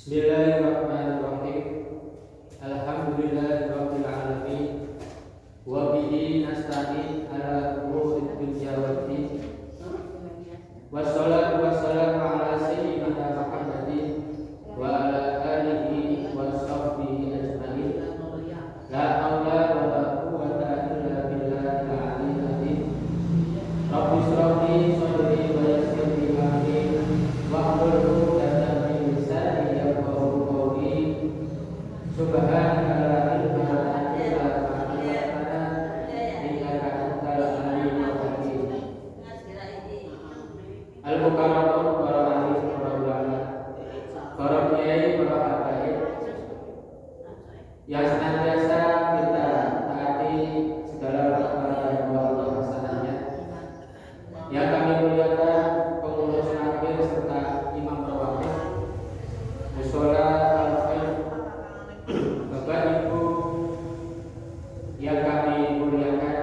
Bismillahirrahmanirrahim. Alhamdulillahirabbil alamin. Wa bihi nasta'in ala umuri dunya waddin. Wassalatu wassalamu ala sayyidina Muhammadin wa ala alihi wa sahbihi ajma'in. La haula wa la quwwata illa billahil aliyyil azim. Rabbi shrah li sadri wa yassir li amri wahlul 'uqdatam min lisani yafqahu qawli. Subhanaka la ilma lana illa ma 'allamtana innaka antal alimul hakim. Al-Mukarramun para ahli, para ulama, para kiai, para habaib yang senantiasa kita taati segala perkara yang Allah laksanakannya. Yang kami muliakan pengurus akhir serta imam rawatib mushola al-khair, Bapak Ibu yang kami muliakan,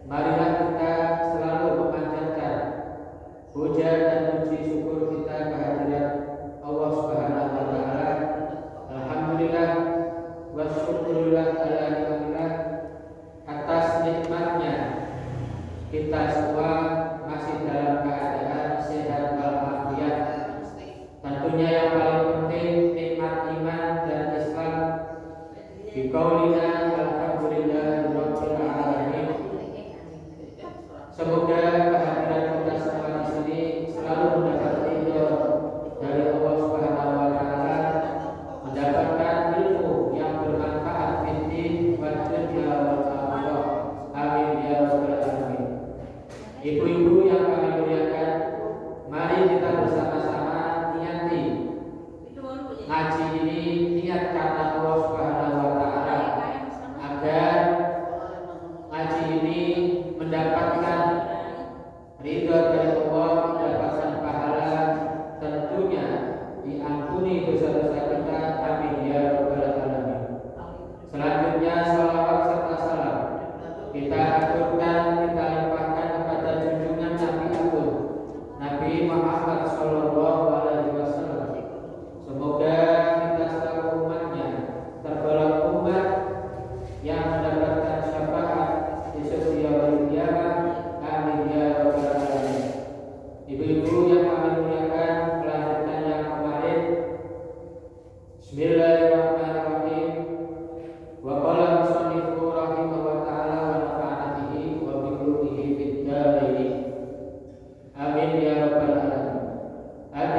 marilah kita selalu memanjatkan puja dan puji syukur kita kehadirat Allah Subhanahu wa taala. Alhamdulillah wa syukurillah ala ni'matillah, atas nikmatnya kita semua masih dalam keadaan sehat walafiat. Tentunya yang paling penting nikmat iman dan Islam. Biqaulina alhamdulillahirabbil alamin. Semoga kehadiran kita semua di sini selalu mendapat ridho dari Allah Subhanahu wa taala, mendapatkan ilmu yang bermanfaat fid-din wad dunya wal akhirah. Amin ya rabbal alamin. Ibu-ibu yang kami muliakan, mari kita bersama-sama niati ngaji ini, niat karena Allah Subhanahu wa taala, agar ngaji ini mendapatkan ridha dari Allah, mendapatkan pahala, tentunya diampuni dosa-dosa kita. Amin ya rabbal alamin. Selanjutnya salawat serta salam kita aturkan, kita limpahkan kepada junjungan Nabi Agung Nabi Muhammad sallallahu alaihi wasallam. Semoga kita selalu umatnya tergolong umat yang mendapatkan syafaat di sosial kiamat. Amin ya rabbal alamin. Ibu-ibu yang kami muliakan, melanjutkan yang kemarin. Bismillahirrahmanirrahim. Wa qala musannifu rahimahullah ta'ala wa nafa'ana bihi wa bi qulubihi fid dharain. Amin ya rabbal alamin. Ada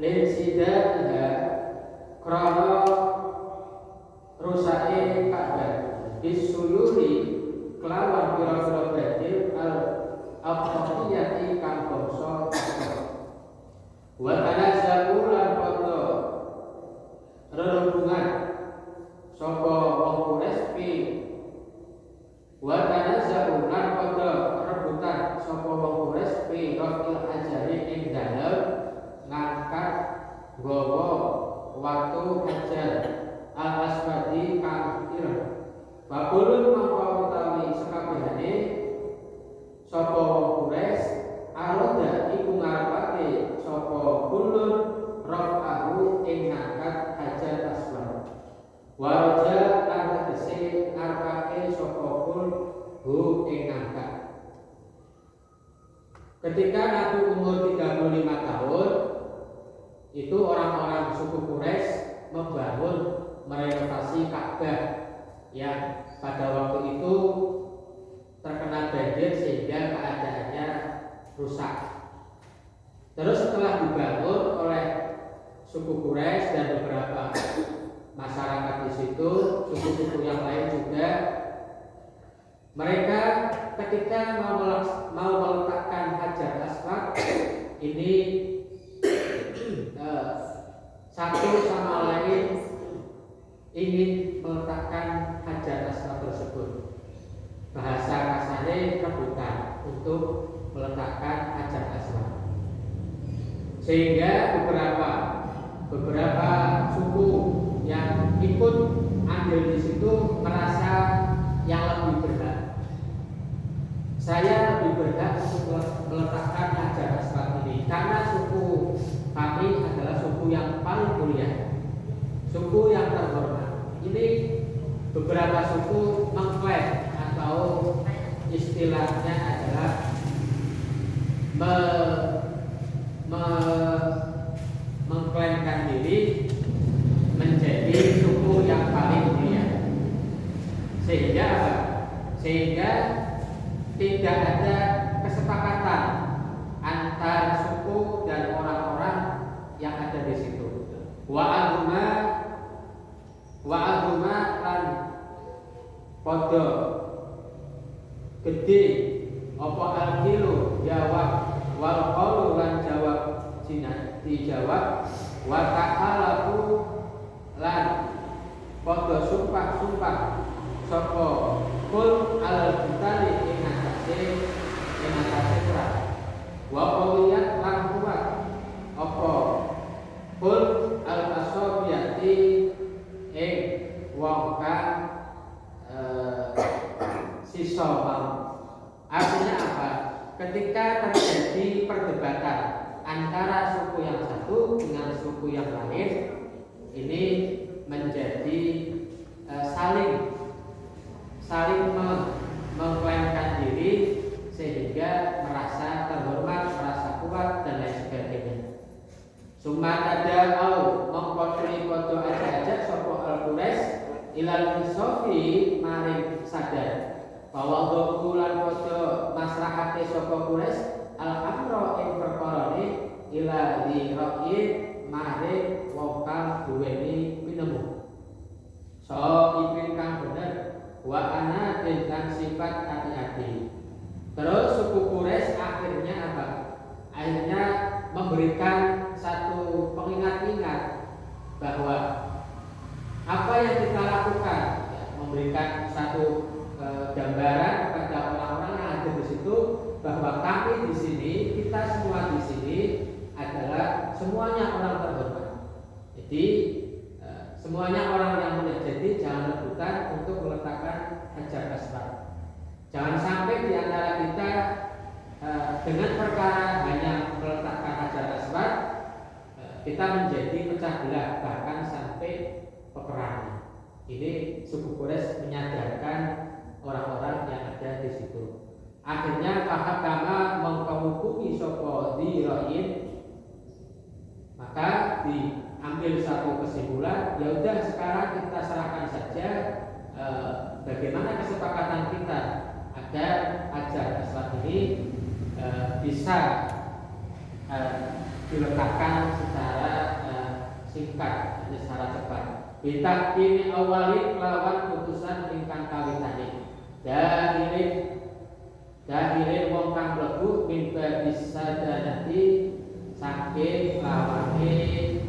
linsidaiha krana rusake Ka'bah bisuyuri kelawan pira-pira badil al-afqiyati kang bangsa wa tanazzalu lan padha rerungan sapa wong Quraisy wa tanazzalu lan padha rebutan sapa wong Quraisy rafil ajari ing dalem ngangkat gawa watu hajar al-aswadi kang ireng Bakulun mangko utawi sekabehane sapa wong Quraisy aroda iku ngarepake sapa kulun rafahu ing ngangkat hajar aswad waraja lan tegese ngarepake sapa kul hu ing ngangkat. Ketika Nabi umur 35 tahun itu orang-orang suku Quraisy membangun merenovasi Ka'bah yang pada waktu itu terkena banjir sehingga keadaannya rusak. Terus setelah dibangun oleh suku Quraisy dan beberapa masyarakat di situ, suku-suku yang lain juga, mereka ketika mau meletakkan hajar aswad ini satu sama lain ingin meletakkan hajar aswad tersebut. Bahasa kasarnya rebutan untuk meletakkan hajar aswad. Sehingga beberapa suku yang ikut ambil di situ merasa yang lebih berhak. Saya lebih berhak untuk meletakkan hajar aswad ini karena suku kami adalah suku yang paling mulia, suku yang terhormat. Ini beberapa suku mengklaim atau istilahnya adalah mengklaimkan diri menjadi suku yang paling mulia. Sehingga tidak ada kesepakatan antara suku dan orang-orang yang ada di situ. Wa'aduma lan podo gede apa al-kilu jawab wal qalu lan jawab dijawab wa ta'alaku lan podo sumpah sapa kul al-bitali ing atase perang wa qawiyat lan kuat apa kul al-asobiyati ing wong kang sisa mau. Artinya apa? Ketika terjadi perdebatan antara suku yang satu dengan suku yang lain, ini menjadi saling mengklaimkan diri sehingga merasa terhormat, merasa kuat dan lain sebagainya. Summa ada au mengkotri kodo aja sapa al-Quraisy ilal insofi maring sadar bahwa dokulan kodo maslahate sapa Quraisy al-amro ing perkarane ila di ra'in maring wong kang duweni pinemu. So ipin kang bener wa ana dengan sifat hati-hati. Terus suku Quraisy akhirnya apa? Akhirnya memberikan satu pengingat-ingat bahwa apa yang kita lakukan, ya, memberikan satu gambaran kepada orang-orang yang ada di situ bahwa kami di sini, kita semua di sini adalah semuanya orang terhormat. Jadi semuanya orang yang mulia. Jadi jangan rebutan untuk meletakkan hajar aswad. Jangan sampai di antara kita dengan perkara hanya meletakkan hajar aswad kita menjadi pecah belah bahkan sampai peperangan. Ini suku Quraisy menyadarkan orang-orang yang ada di situ. Akhirnya fahakama mengkemukumi sapa dirain, maka diambil satu kesimpulan, ya udah sekarang kita serahkan saja bagaimana kesepakatan kita agar hajar aswad ini bisa diletakkan secara singkat, ini secara cepat. Bitak ini awalin lawan putusan ingkang kawitane. Dahilin wong kang mlebu min babis sadanati saking lawane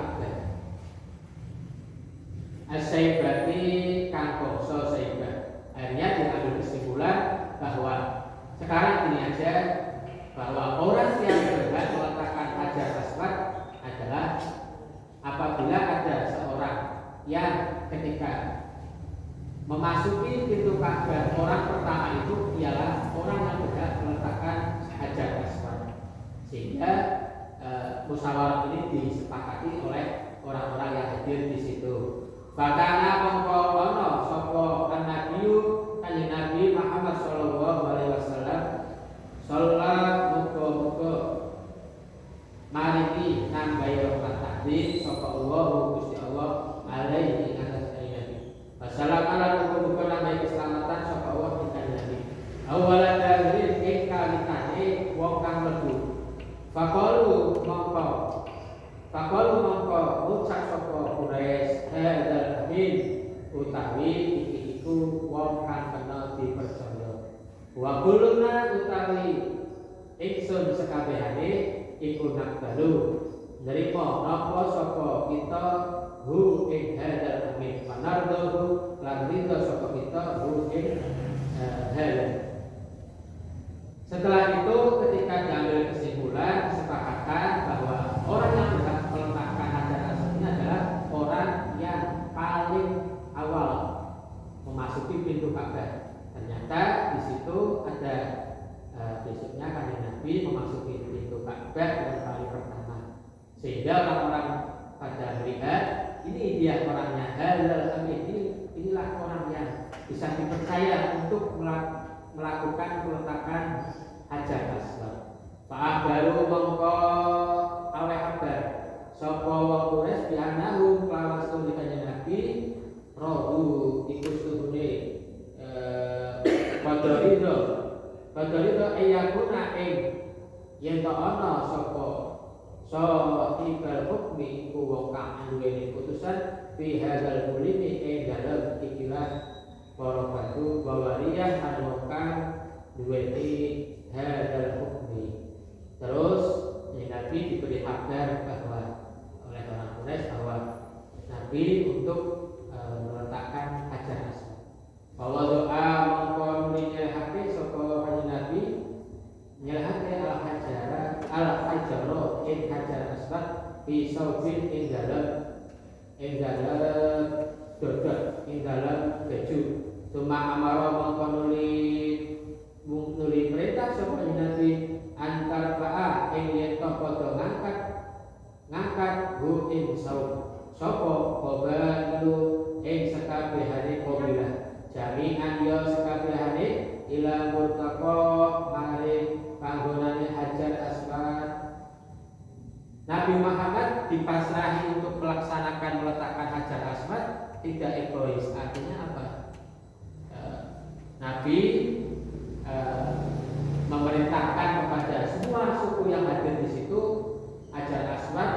kabeh. As-saibati kang bangsa saibah. Akhirnya diambil kesimpulan bahwa sekarang ini aja bahwa orang yang berhak meletakkan hajar aswad adalah apabila ada seorang yang ketika memasuki pintu Ka'bah, orang pertama itu ialah orang yang berhak meletakkan hajar aswad. Sehingga musyawarah ini disepakati oleh orang-orang yang hadir di situ. Bakana mongko ono sapa an-nabiyyu kanjeng Nabi Muhammad sallallahu alaihi wasallam sallallahu muga-muga maringi nambahi rahmat takdir sapa Allah Gusti Allah alaihi atas Nabi. Wassalamualaikum muga-muga nambahi keselamatan sapa Allah ing kanjeng Nabi. Awalan dari ing kalitane wong kang mlebu. Faqalu mongko ucap sapa Quraisy hadzal amin utawi iki iku wong kang kena dipercaya. Wa kuluna utawi ingsun sekabehane iku nakbalu nerima napa sapa kita hu ing hadzal amin panardohu lan ridho sapa kita hu ing hal. Setelah itu ketika diambil kesimpulan disepakatkan bahwa orang yang berhak meletakkan hajar aswad ini adalah orang yang paling awal memasuki pintu Ka'bah. Ternyata di situ ada besoknya kanjeng Nabi memasuki pintu Ka'bah yang paling pertama. Sehingga orang-orang pada melihat ini dia orangnya halal amin, inilah orang yang bisa dipercaya untuk melakukan peletakan hajar aswad. Pak baru mongko aweh kabar sapa wong Quraisy bianahu kelawan studi kanjeng Nabi rodu iku studi padha ridho ayakuna ing yen ta ana sapa ibal hukmi iku wong kang duweni putusan fi hadzal mulimi ing dalem ikilah para batu bawariyah anokan duweni hadzal hukmi. Terus Nabi diberi kabar bahwa oleh orang Quraisy bahwa Nabi untuk meletakkan hajar aswad. Bahwa doa mongko nyelehake sapa kanjeng Nabi nyelehake al-hajaro ing hajar aswad fi saubin ing dalem dodot ing dalem keju. Tuma amara mongko nuli perintah sapa Nabi antar fa'a ing yen padha ngangkat hu ing saub sapa qabalu ing sakabehane qabilah jami'an ya sakabehane ila murtaqa maring panggonane hajar aswad. Nabi Muhammad dipasrahi untuk melaksanakan meletakkan hajar aswad tidak egois. Artinya apa? Nabi memerintahkan kepada semua suku yang hadir di situ hajar aswad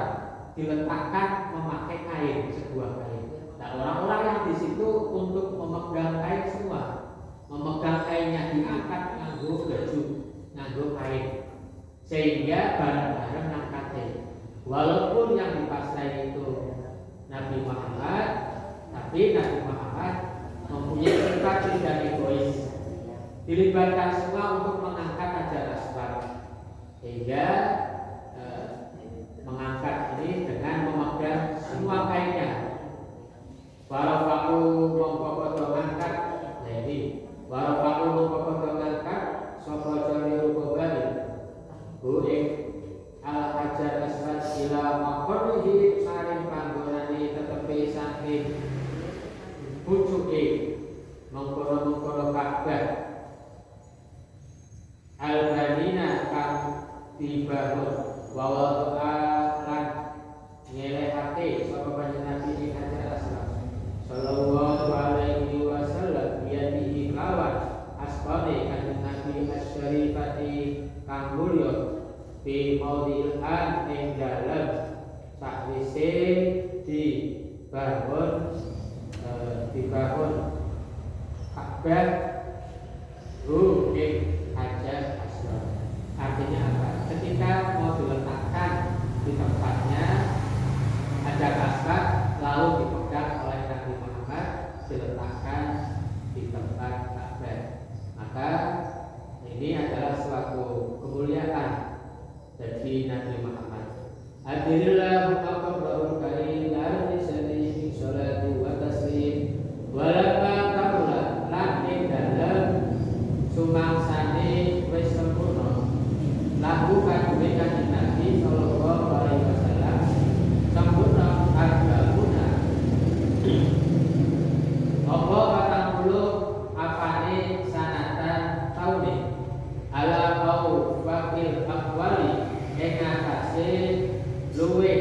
diletakkan memakai kain, sebuah kain. Nah, orang-orang yang di situ untuk memegang kain semua, memegang kainnya diangkat nganggo baju, nganggo kain, sehingga bareng-bareng ngangkatnya. Walaupun yang dipasrai itu Nabi Muhammad, tapi Nabi Muhammad mempunyai sifat tidak egois. Dilibatkan semua untuk mengangkat hajar aswad, sehingga mengangkat ini dengan memegang semua kainnya. Warafa'u mongko ngangkat, jadi warafa'u mongko ngangkat sapa jariru kobali hu ing al hajar aswad ila maqarrihi maring panggonane tetepi saking pucuke mengkoro-mengkoro Ka'bah al-banina kang dibangun wa wa'a lan ngelehake sapa kanjeng Nabi ing hajar aswad sallallahu alaihi wasallam biyadihi lawan asbane kanjeng Nabi asyarifati kang mulya fi maudhi'il an ing dalem sak dibangun Ka'bah ing Hajar Aswad. Artinya apa? Ketika mau diletakkan di tempatnya Hajar Aswad, lalu dipegang oleh Nabi Muhammad, diletakkan di tempat Ka'bah. Maka ini adalah suatu kemuliaan bagi Nabi Muhammad. Adillahu aqrarul karim la lisani sholati wa taslim walamma kamula lan ing dalem sumangsane wis sempurna lahu kadhe kanjeng Nabi sallallahu alaihi wasallam sempurna agama apa 40 apane sanatan taune ala au fakir akwali ing atase luwe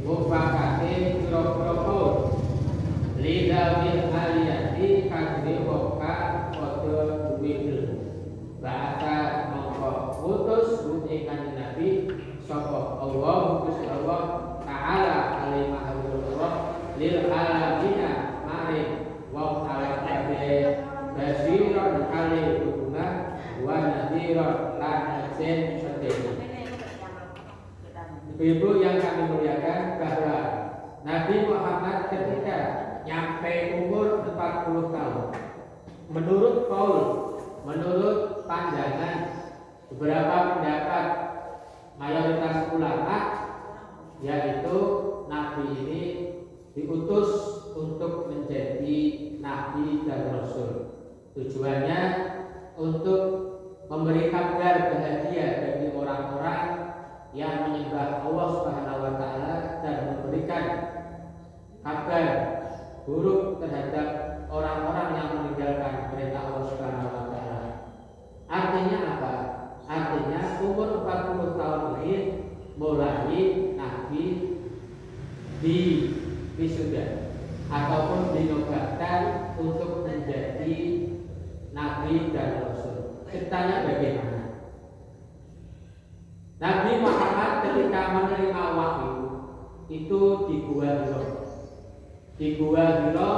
mufakate pira-pira lidawil aliyati kadhe waka padha duwe ilmu bahasa mongko putus ing kanjeng Nabi sapa Allah Gusti Allah taala alaihi mahabbullah lil alamina mare wa ala kabeh basiran alaihi hubungan wa nadhiran lan ajen sedene. Ibu yang kami muliakan, bahwa Nabi Muhammad ketika nyampe umur 40 tahun, menurut Paul, menurut pandangan beberapa pendapat mayoritas ulama, yaitu Nabi ini diutus untuk menjadi Nabi dan Rasul. Tujuannya untuk memberi kabar bahagia bagi orang-orang yang menyembah Allah Subhanahu wa taala dan memberikan kabar buruk terhadap orang-orang yang meninggalkan perintah Allah Subhanahu wa taala. Artinya apa? Artinya umur 40 tahun ini mulai Nabi di wisuda ataupun dinobatkan untuk menjadi Nabi dan Rasul. Ceritanya bagaimana? Nabi Muhammad ketika menerima wahyu itu di Gua Hira. Di Gua Hira.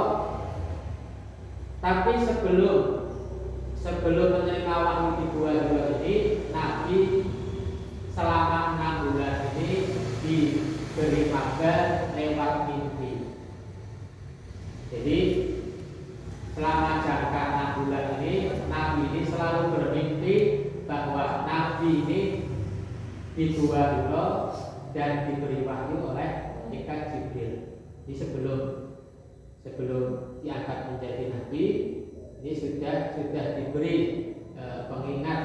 Tapi sebelum menerima wahyu di Gua Hira ini, Nabi selama 6 bulan ini diberi kabar lewat mimpi. Jadi selama jangka 6 bulan ini, Nabi ini selalu bermimpi bahwa Nabi ini di Gua Hira dan diberi wahyu oleh malaikat Jibril. Ini sebelum diangkat menjadi Nabi, ini sudah diberi pengingat,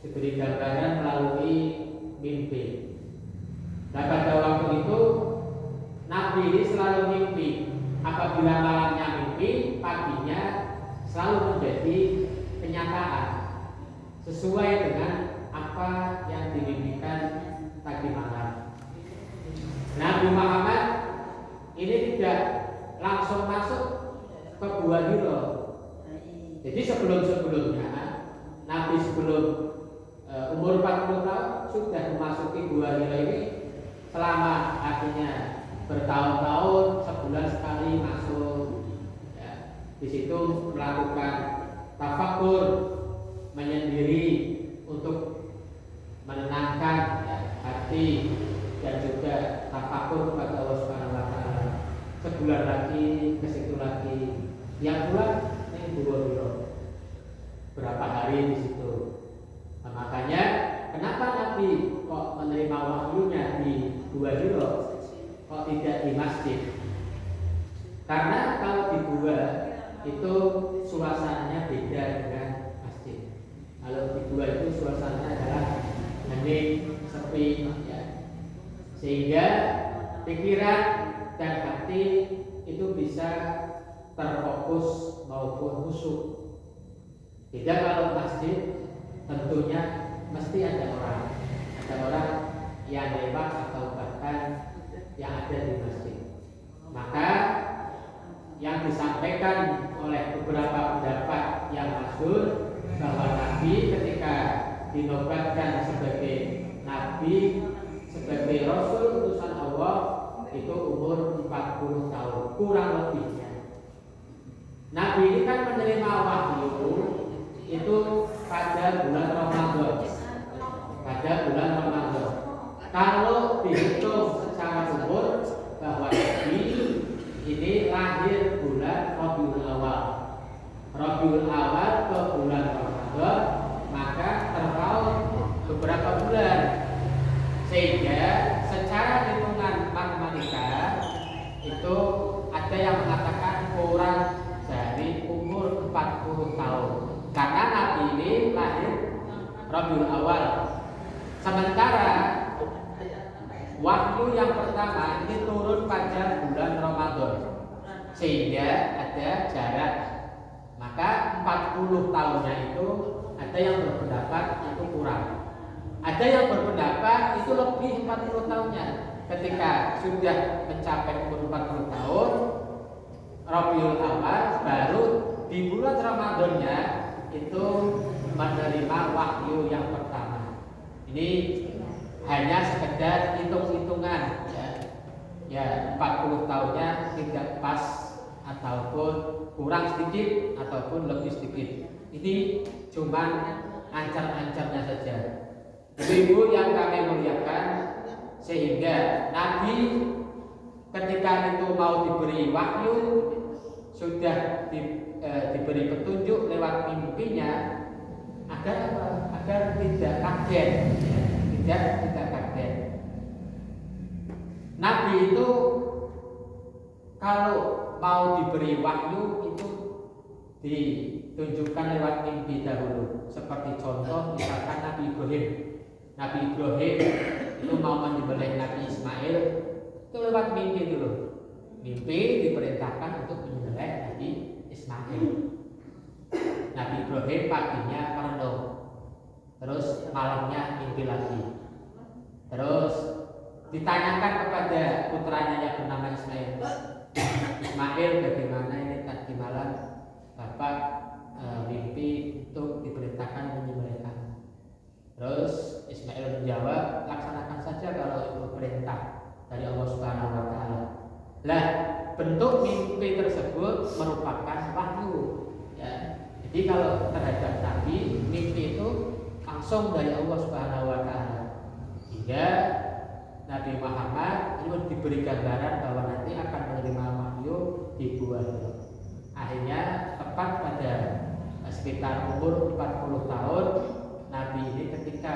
diberi gambaran melalui mimpi. Nah pada waktu itu Nabi ini selalu mimpi. Apabila malamnya mimpi, paginya selalu menjadi kenyataan sesuai dengan apa yang dimimpikan tadi malam. Nabi Muhammad ini tidak langsung masuk ke Gua Hira. Jadi sebelumnya Nabi sebelum umur 40 tahun sudah memasuki Gua Hira ini, selama akhirnya bertahun-tahun, sebulan sekali masuk. Ya, di situ melakukan tafakur, menyendiri untuk menenangkan hati dan juga tafakur kepada Allah Subhanahu wa taala. Sebulan lagi, ke situ lagi. Yang bulan ini Gua Hira. Berapa hari di situ. Nah, makanya kenapa Nabi kok menerima wahyunya di Gua Hira, kok tidak di masjid? Karena kalau di gua itu suasananya beda dengan masjid. Kalau di gua itu suasananya adalah hening, sepi, ya. Sehingga pikiran dan hati itu bisa terfokus maupun khusyuk. Beda kalau masjid, tentunya mesti ada orang yang lewat atau bahkan yang ada di masjid. Maka yang disampaikan oleh beberapa pendapat yang masyhur bahwa Nabi ketika dinobatkan sebagai Nabi, sebagai Rasul utusan Allah, itu umur 40 tahun kurang lebihnya. Nabi ini kan menerima wahyu itu pada bulan Ramadan. Pada bulan Ramadan. Kalau dihitung secara umur bahwa Nabi ini lahir bulan Rabiul Awal. Rabiul Awal ke bulan Ramadan, maka terpaut beberapa bulan. Sehingga secara hitungan matematika itu ada yang mengatakan kurang dari umur 40 tahun. Karena Nabi ini lahir Rabiul Awal. Sementara wahyu yang pertama ini turun pada bulan Ramadan. Sehingga ada jarak. Maka 40 tahunnya itu ada yang berpendapat itu kurang. Ada yang berpendapat itu lebih 40 tahunnya. Ketika sudah mencapai umur 40 tahun Rabiul Awal, baru di bulan Ramadannya itu menerima wahyu yang pertama. Ini hanya sekedar hitung-hitungan ya 40 tahunnya tidak pas ataupun kurang sedikit ataupun lebih sedikit. Ini cuma ancar-ancarnya saja. Ibu yang kami muliakan, sehingga Nabi ketika itu mau diberi wahyu sudah diberi petunjuk lewat mimpinya agar apa? Agar tidak kaget, tidak kaget. Nabi itu kalau mau diberi wahyu itu ditunjukkan lewat mimpi dahulu. Seperti contoh misalkan Nabi Ibrahim. Nabi Ibrahim itu mau menyembelih Nabi Ismail itu lewat mimpi dulu. Mimpi diperintahkan untuk menyembelih Nabi Ismail. Nabi Ibrahim paginya merenung, terus malamnya mimpi lagi. Terus ditanyakan kepada putranya yang bernama Ismail, Ismail bagaimana ini tadi malam Bapak mimpi untuk diperintahkan menyembelih kamu. Terus Ismail menjawab, laksanakan saja kalau itu perintah dari Allah Subhanahu wa taala. Lah, bentuk mimpi tersebut merupakan wahyu ya. Jadi kalau terhadap Nabi, mimpi itu langsung dari Allah Subhanahu wa taala. Hingga Nabi Muhammad itu diberi gambaran bahwa nanti akan menerima wahyu di Gua Hira. Akhirnya tepat pada sekitar umur 40 tahun Nabi ini ketika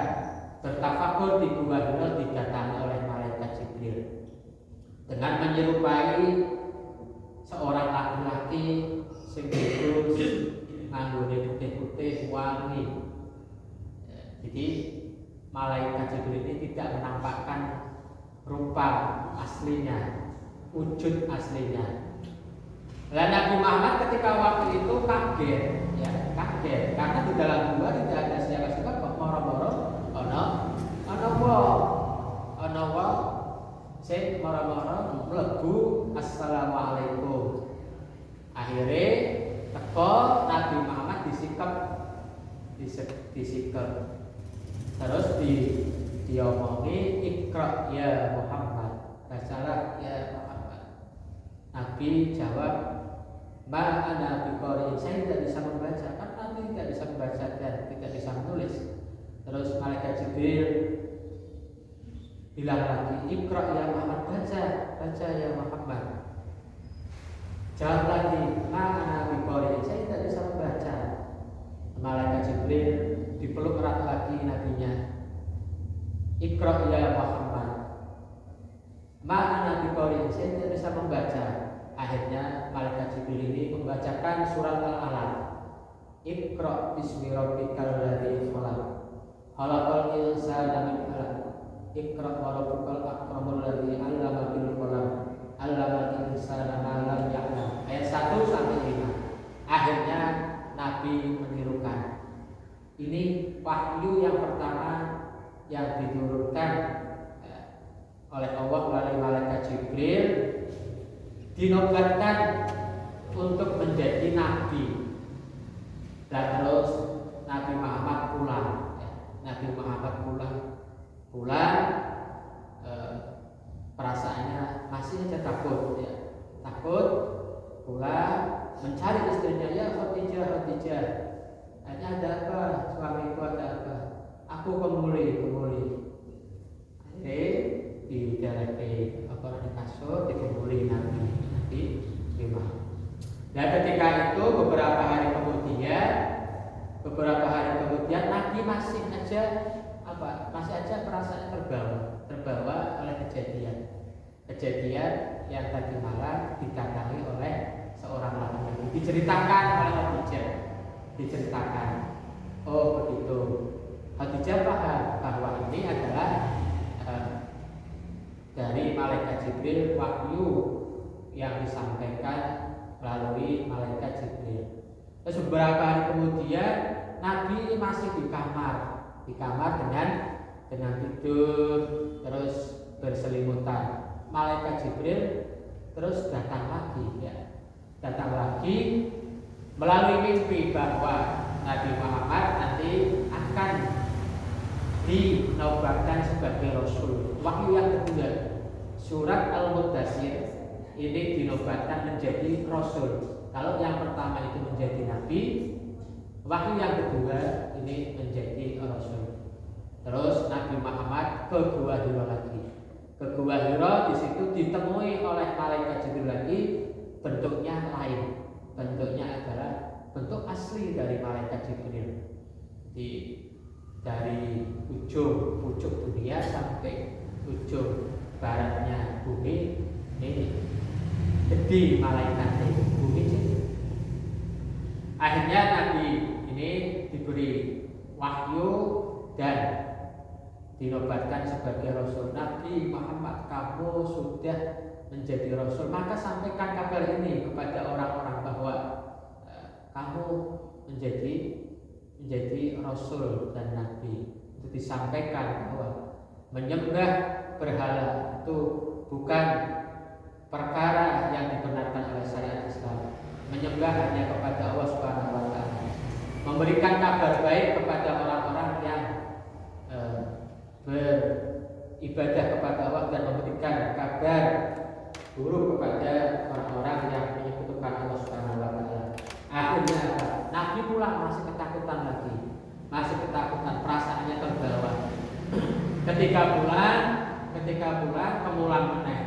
bertafakur di Gua Hira didatangi oleh malaikat Jibril dengan menyerupai seorang laki-laki sing kudus nganggone putih-putih wangi. Jadi malaikat Jibril ini tidak menampakkan rupa aslinya, wujud aslinya. Lah Nabi Muhammad ketika waktu itu kaget, karena di dalam gua tidak ada siapa-siapa kok moro-moro ana wong sing moro-moro mlebu assalamualaikum. Akhirnya teko Nabi Muhammad disikap. Terus diomongi Iqra ya Muhammad, bacalah ya Muhammad. Nabi jawab, ma ana biqari, saya tidak bisa membaca. Kan Nabi tidak bisa membaca dan tidak bisa menulis. Terus malaikat Jibril bilang lagi, Iqra ya Muhammad, baca ya Muhammad. Jawab lagi, ma ana biqari, saya tidak bisa membaca. Malaikat Jibril dipeluk erat lagi nabinya. Iqra ya Muhammad. Ma'ana biqari, saya tidak bisa membaca. Akhirnya malaikat Jibril ini membacakan surat Al-Alaq. Iqra bismi rabbikal ladzi khalaq. Khalaqal insana min 'alaq. Iqra wa rabbukal akramul ladzi 'allama bil qalam. 'Allamal insana ma lam ya'lam. Ayat 1 sampai 5. Akhirnya Nabi menirukan. Ini wahyu yang pertama yang diturunkan oleh Allah melalui malaikat Jibril, dinobatkan untuk menjadi nabi. Dan terus Nabi Muhammad pulang. Nabi Muhammad pulang, perasaannya masih masih aja takut ya. Takut pulang mencari istrinya, ya Khadijah, ada apa, suamiku ada apa, aku kemuli. Akhirnya di dalam di kasur dikemuli Nabi terima. Dan ketika itu beberapa hari kemudian Nabi masih aja perasaan terbawa oleh kejadian yang tadi malam didatangi oleh seorang laki-laki, diceritakan oleh Khadijah. Oh begitu. Khadijah paham bahwa ini adalah dari malaikat Jibril, wahyu yang disampaikan melalui malaikat Jibril. Terus beberapa hari kemudian Nabi masih di kamar dengan tidur terus berselimutan. Malaikat Jibril terus datang lagi melalui mimpi bahwa Nabi Muhammad nanti akan dinobatkan sebagai Rasul. Wahyu yang kedua, surat Al-Mudaththir ini dinobatkan menjadi Rasul. Kalau yang pertama itu menjadi Nabi, wahyu yang kedua ini menjadi Rasul. Terus Nabi Muhammad ke Gua Hira lagi. Ke Gua Hira, di situ ditemui oleh malaikat Jibril lagi, bentuknya lain. Bentuknya adalah bentuk asli dari malaikat Jibril. Dari ujung pucuk dunia sampai ujung baratnya bumi ini gede malaikat bumi sih. Akhirnya Nabi ini diberi wahyu dan dinobatkan sebagai Rasul. Nabi Muhammad, kamu sudah menjadi Rasul, maka sampaikan kabar ini kepada orang-orang bahwa kamu menjadi Rasul dan Nabi. Itu disampaikan bahwa menyembah berhala itu bukan perkara yang dibenarkan oleh syariat Islam. Menyembah hanya kepada Allah Subhanahu wa Ta'ala. Memberikan kabar baik kepada orang-orang yang beribadah kepada Allah dan memberikan kabar buruk kepada orang-orang yang menyekutukan Allah Subhanahu wa Ta'ala. Akhirnya Nabi pulang masih ketakutan, perasaannya terbawa. Ketika pulang kemulang meneh.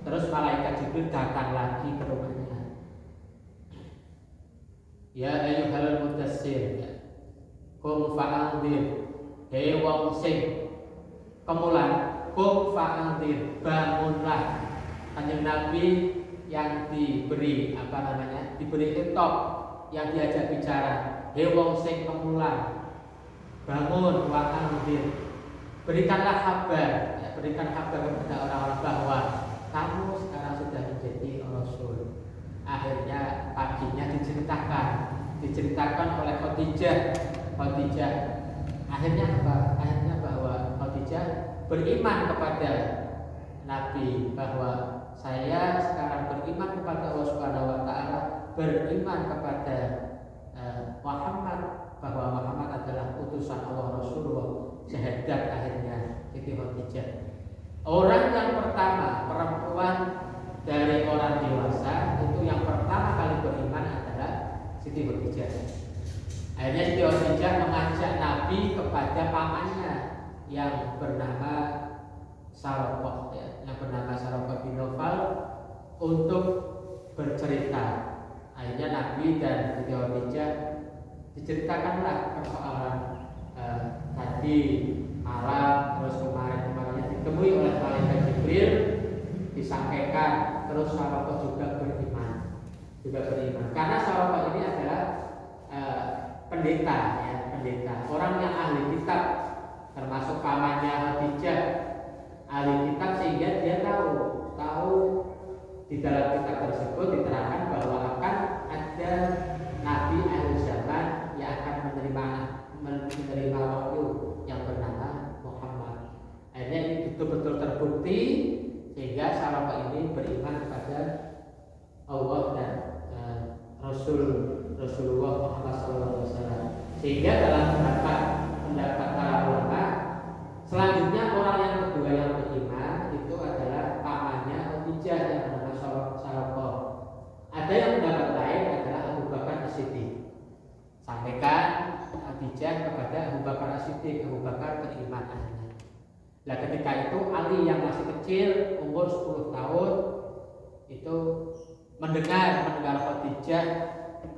Terus malaikat Jibril datang lagi ke rumahnya. Ya ayyuhal mudaththir, qum fa'anzir. Hei wong sing kemulan, qum fa'anzir, bangunlah. Kanjeng Nabi yang diberi khitab, yang diajak bicara. Hei wong sing kemulan, bangun wa'anzir. Berikan kabar kepada orang-orang bahwa kamu sekarang sudah menjadi Rasul. Akhirnya paginya diceritakan oleh Khadijah. Akhirnya bahwa Khadijah beriman kepada Nabi, bahwa saya sekarang beriman kepada Allah Subhanahu wa Ta'ala, beriman kepada Muhammad, bahwa Muhammad adalah utusan Allah, Rasulullah. Syahadat akhirnya Siti Khadijah. Orang yang pertama, perempuan dari orang dewasa itu yang pertama kali beriman adalah Siti Khadijah. Akhirnya Siti Khadijah mengajak Nabi kepada pamannya yang bernama Saraqah, bin Nawfal, untuk bercerita. Akhirnya Nabi dan Siti Khadijah diceritakanlah persoalan tadi malam, terus kemarin ditemui oleh malaikat Jibril, disampaikan. Terus Saraqah juga beriman. Karena Saraqah ini adalah pendeta, orang yang ahli kitab, termasuk pamannya Khadijah, ahli kitab, sehingga dia tahu di dalam kitab tersebut diterangkan bahwa akan ada nabi akhir zaman yang akan menerima wahyu yang bernama Muhammad. Akhirnya ini betul-betul terbukti, sehingga Saraqah ini beriman kepada Allah dan Rasulullah Muhammad SAW. Sehingga dalam pendapat para ulama, selanjutnya orang yang kedua yang beriman itu adalah pamannya Khadijah, Siddiq Abu Bakar keimanannya. Nah ketika itu Ali yang masih kecil umur 10 tahun itu mendengar Khadijah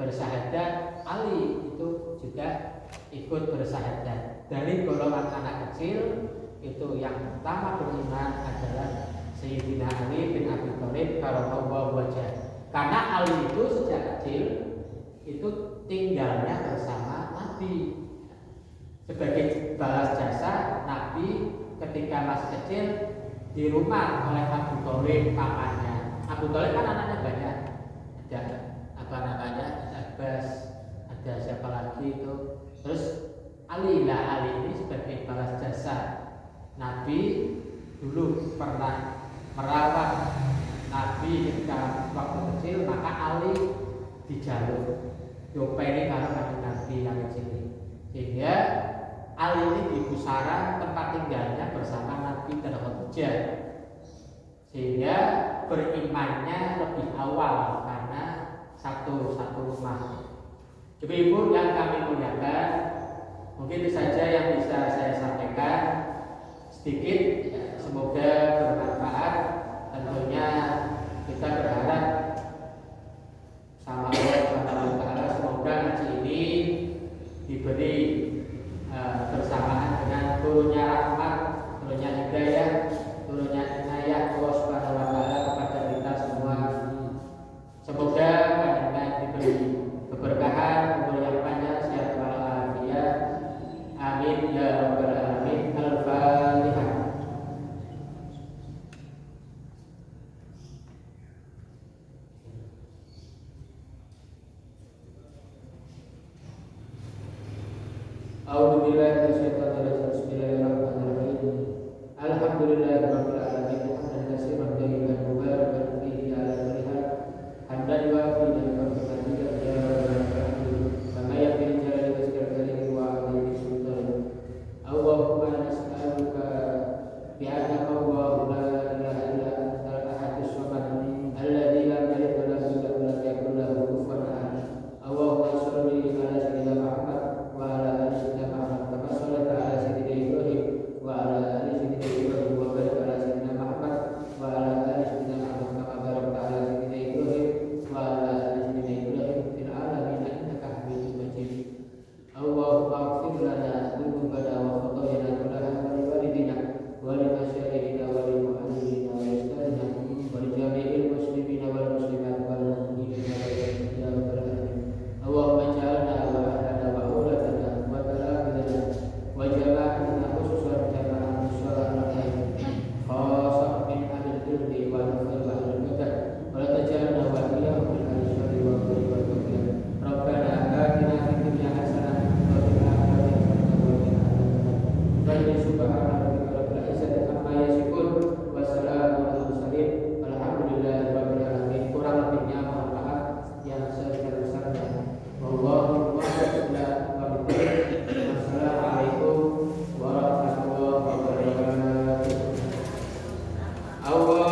bersyahadat, Ali itu juga ikut bersyahadat. Dari golongan anak kecil itu yang pertama beriman adalah Sayyidina Ali bin Abi Thalib karramallahu wajhah. Karena Ali itu sejak kecil itu tinggalnya bersama Nabi. Sebagai balas jasa Nabi ketika masih kecil di rumah oleh Abu Thalib pamannya. Abu Thalib kan anaknya banyak. Ada Abbas, ada siapa lagi itu. Terus Ali ini sebagai balas jasa Nabi dulu pernah merawat Nabi ketika waktu kecil, maka Ali dijalur dioperi bareng Nabi yang kecil. Sehingga Ali ini di pusara tempat tinggalnya bersama Nabi dan Khadijah. Sehingga berimannya lebih awal karena satu rumah. Ibu-ibu yang kami muliakan, mungkin itu saja yang bisa saya sampaikan sedikit. Semoga bermanfaat. Tentunya kita berharap sama Allah Subhanahu wa taala semoga ngaji ini diberi bersamaan dengan turunnya rahmat, turunnya hidayah, turunnya inayah Allah Subhanahu wa taala kepada kita semua. Semoga panjenengan diberi keberkahan, umur yang panjang, sehat walafiat. Amin ya rabbal alamin. Al-Fatihah. A'udzubillahi minasyaitonir rajim. Bismillahirrahmanirrahim. Alhamdulillahirabbil alamin. Hamdan katsiran thayyiban mubarakan fihi ala kulli hal. Hamdan yuafi ni'matahu wa yazidul kama yaghfir jalali wazkar wa alihi sultan. Allahumma nas'aluka bi annaka Allahu la ilaha illa antal ahadus samad alladzi lam yalid wa lam yulad wa lam yakul lahu kufuwan ahad. Allahumma shalli ala sayyidina Muhammad wa ala ali sayyidina Muhammad kama shallaita ala sayyidina Ibrahim wa ala ali sayyidina Ibrahim wa barik ala sayyidina Muhammad wa ala ali sayyidina Muhammad kama barakta ala sayyidina Ibrahim wa ala ali sayyidina Ibrahim fil alamin innaka Hamidum Majid. Allahumma ighfir lana dzunubana wa khatayana kullaha wa li walidina wa li masyayikhina wa li mu'allimina wa ustadina wa li jami'il muslimina wal muslimat wal mu'minina wal mu'minat ya rabbal alamin. Allahumma ij'alna wa ahlana wa auladana wa talamidzana wa jama'atina khususan jama'an sholatin khasah min ahlil ilmi wal fadl wal huda wa la taj'alna wa iyyahum min ahli syarri wa dhurri wa tughyan. Rabbana atina fid dunya hasanah wa fil akhirati hasanah wa qina adzabannar. Subhana rabbika rabbil izzati amma yasifun wa salamun alal mursalin walhamdulillahi rabbil alamin. Kurang lebihnya mohon maaf yang sebesar-besarnya. Wallahu a'lam bishawab. Wassalamualaikum warahmatullahi wabarakatuh. Allah